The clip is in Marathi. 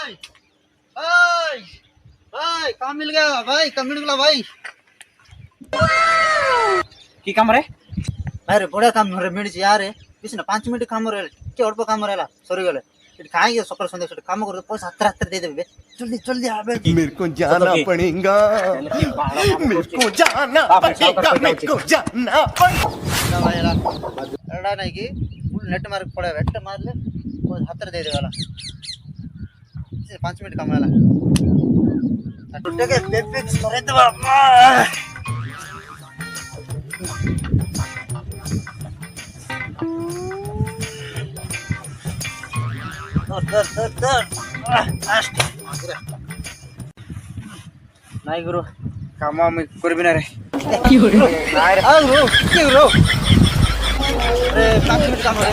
भाई भाई भाई काम मिल गया भाई, काम मिल गया भाई। কি কাম রে? अरे बड़ा काम रे मिलছি यार किसी ना 5 मिनट काम रे के अल्प काम रहला सरी गले इट खाएंगे सकाळ संध्या सकाळ काम कर पैसा हत्र हत्र दे देबे जल्दी जल्दी आबे मेरे को जाना पड़ेगा मेरे को जाना पड़ेगा मेरे को जाना पड़ेगा भाईला एड़ा नहीं की फुल नेट मार पड़े वेट मार ले पैसा हत्र दे देवाला 5 मिनट काम रहला टुटे के बेबिक्स करे दवा নাই গুরু কাম আমি করবি না রে। কি হলো নাই রে আ ব্রো কি হলো রে 5 মিনিট কাম রে